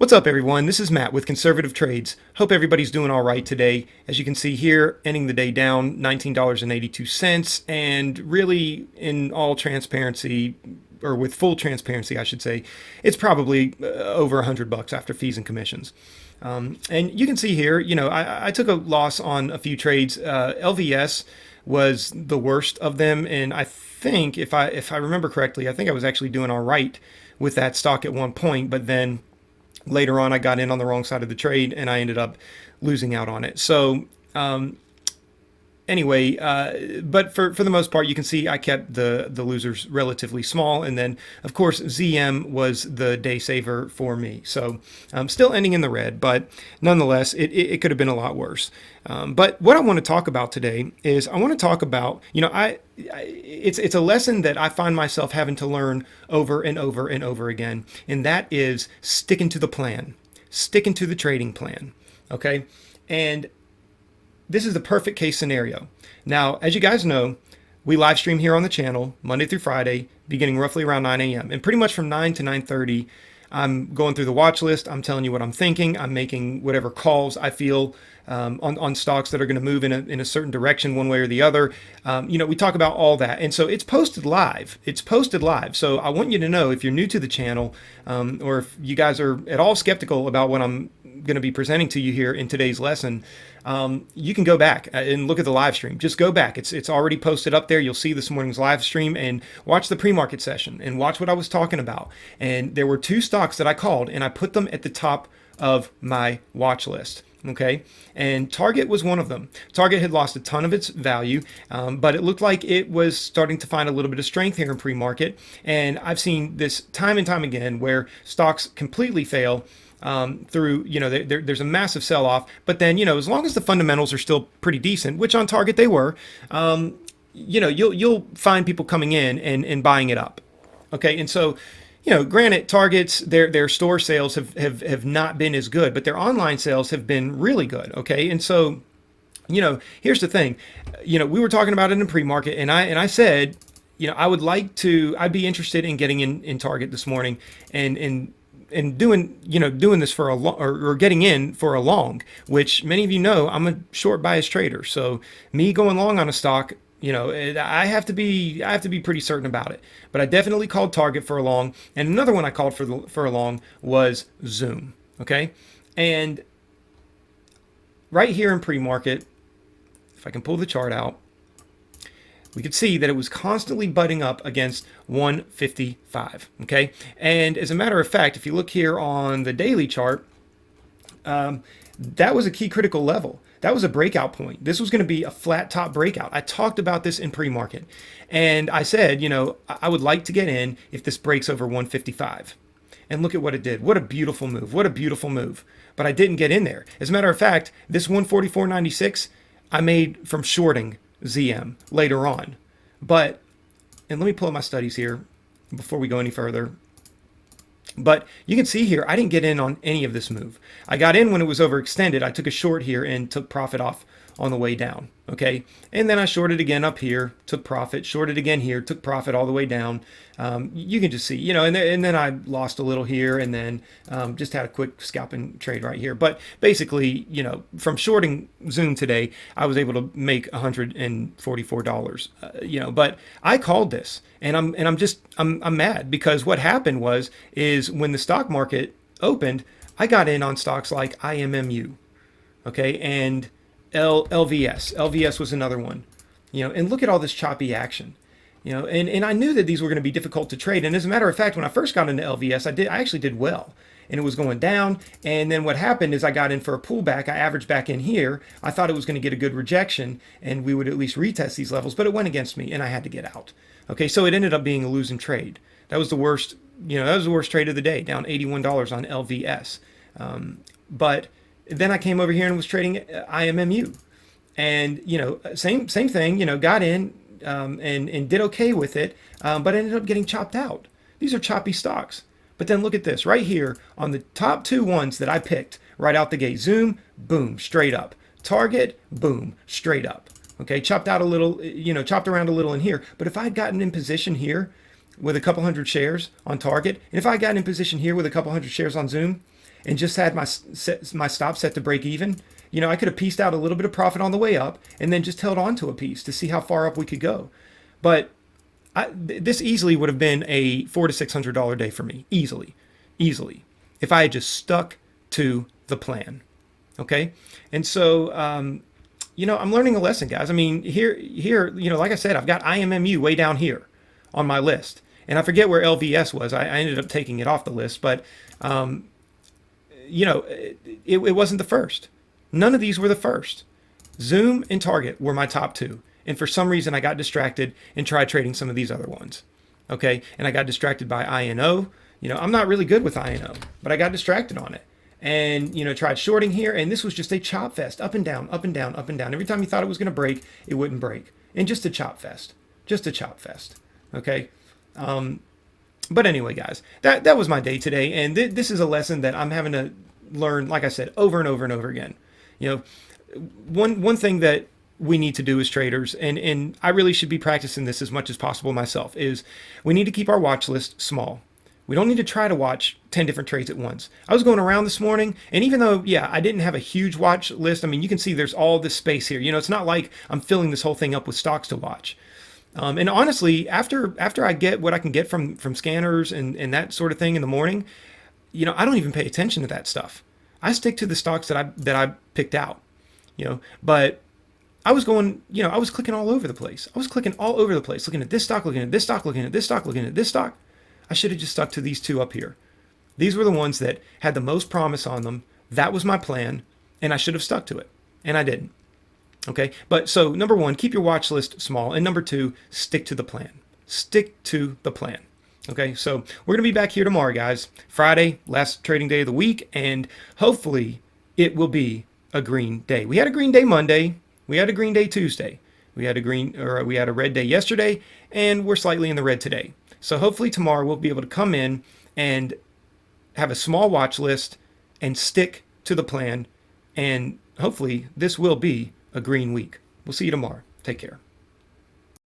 What's up, everyone? This is Matt with Conservative Trades. Hope everybody's doing all right today. As you can see here, ending the day down $19.82, and really, in all transparency, or with full transparency, I should say, it's probably over $100 after fees and commissions. And you can see here, I took a loss on a few trades. LVS was the worst of them, and I think if I remember correctly, I think I was actually doing all right with that stock at one point, but then later on I got in on the wrong side of the trade and I ended up losing out on it. So anyway, but for the most part, you can see I kept the losers relatively small. And then, of course, ZM was the day saver for me. So I'm still ending in the red, but nonetheless, it could have been a lot worse. But what I want to talk about today is I want to talk about, it's a lesson that I find myself having to learn over and over and over again. And that is sticking to the plan, sticking to the trading plan. Okay. And this is the perfect case scenario. Now, as you guys know, we live stream here on the channel Monday through Friday, beginning roughly around 9 a.m. And pretty much from 9 to 9:30, I'm going through the watch list. I'm telling you what I'm thinking. I'm making whatever calls I feel on stocks that are going to move in a certain direction, one way or the other. We talk about all that. And so it's posted live. It's posted live. So I want you to know, if you're new to the channel, or if you guys are at all skeptical about what I'm going to be presenting to you here in today's lesson, you can go back and look at the live stream. Just go back. It's already posted up there. You'll see this morning's live stream and watch the pre-market session and watch what I was talking about. And there were two stocks that I called and I put them at the top of my watch list. Okay. And Target was one of them. Target had lost a ton of its value, but it looked like it was starting to find a little bit of strength here in pre-market. And I've seen this time and time again where stocks completely fail through, there's a massive sell-off, but then, as long as the fundamentals are still pretty decent, which on Target they were, you'll find people coming in and buying it up. Okay. And so, granted, Target's, their store sales have not been as good, but their online sales have been really good. Okay. And so, here's the thing, we were talking about it in pre-market, and I said, I'd be interested in getting in Target this morning and doing this for a long, or getting in for a long, which many of you know I'm a short bias trader. So me going long on a stock, I have to be pretty certain about it. But I definitely called Target for a long, and another one I called for a long was Zoom. Okay, and right here in pre-market, if I can pull the chart out, we could see that it was constantly butting up against 155. Okay, and as a matter of fact, if you look here on the daily chart, that was a key critical level. That was a breakout point. This was going to be a flat top breakout. I talked about this in pre-market, and I said, I would like to get in if this breaks over 155. And look at what it did. What a beautiful move. What a beautiful move. But I didn't get in there. As a matter of fact, this 144.96 I made from shorting ZM later on. And let me pull up my studies here before we go any further. But you can see here, I didn't get in on any of this move. I got in when it was overextended. I took a short here and took profit off on the way down. Okay. And then I shorted again up here, took profit, shorted again here, took profit all the way down. You can just see, and then I lost a little here, and then just had a quick scalping trade right here. But basically, from shorting Zoom today, I was able to make $144. But I called this, and I'm mad because what happened is when the stock market opened, I got in on stocks like IMMU, okay, and LVS. LVS was another one, and look at all this choppy action, and I knew that these were going to be difficult to trade. And as a matter of fact, when I first got into LVS, I actually did well, and it was going down. And then what happened is I got in for a pullback. I averaged back in here. I thought it was going to get a good rejection and we would at least retest these levels, but it went against me and I had to get out. Okay. So it ended up being a losing trade. That was the worst, that was the worst trade of the day, down $81 on LVS. But then I came over here and was trading IMMU, and same thing. Got in and did okay with it, but ended up getting chopped out. These are choppy stocks. But then look at this right here on the top two ones that I picked right out the gate. Zoom, boom, straight up. Target, boom, straight up. Okay, chopped out a little, chopped around a little in here. But if I'd gotten in position here with a couple hundred shares on Target, and if I got in position here with a couple hundred shares on Zoom, and just had my stop set to break even, I could have pieced out a little bit of profit on the way up and then just held on to a piece to see how far up we could go. But this easily would have been a $400 to $600 day for me, easily, if I had just stuck to the plan. Okay, and so I'm learning a lesson, guys. I mean, here, like I said, I've got IMMU way down here on my list, and I forget where LVS was. I ended up taking it off the list, but it wasn't the first. None of these were the first. Zoom and Target were my top two. And for some reason, I got distracted and tried trading some of these other ones. Okay. And I got distracted by INO. I'm not really good with INO, but I got distracted on it. And, tried shorting here. And this was just a chop fest, up and down, up and down, up and down. Every time you thought it was going to break, it wouldn't break. And just a chop fest. Just a chop fest. Okay. But anyway, guys, that was my day today. And this is a lesson that I'm having to learn, like I said, over and over and over again. One thing that we need to do as traders, and I really should be practicing this as much as possible myself, is we need to keep our watch list small. We don't need to try to watch 10 different trades at once. I was going around this morning, and even though, I didn't have a huge watch list, I mean, you can see there's all this space here. It's not like I'm filling this whole thing up with stocks to watch. And honestly, after I get what I can get from scanners and that sort of thing in the morning, I don't even pay attention to that stuff. I stick to the stocks that I picked out, but I was going, I was clicking all over the place. Looking at this stock, looking at this stock, looking at this stock, looking at this stock. I should have just stuck to these two up here. These were the ones that had the most promise on them. That was my plan, and I should have stuck to it, and I didn't. Okay, but so number one, keep your watch list small, and number two, stick to the plan. Stick to the plan. Okay, so we're going to be back here tomorrow, guys. Friday, last trading day of the week, and hopefully it will be a green day. We had a green day Monday. We had a green day Tuesday. We had a red day yesterday, and we're slightly in the red today. So hopefully tomorrow we'll be able to come in and have a small watch list and stick to the plan, and hopefully this will be a green week. We'll see you tomorrow. Take care.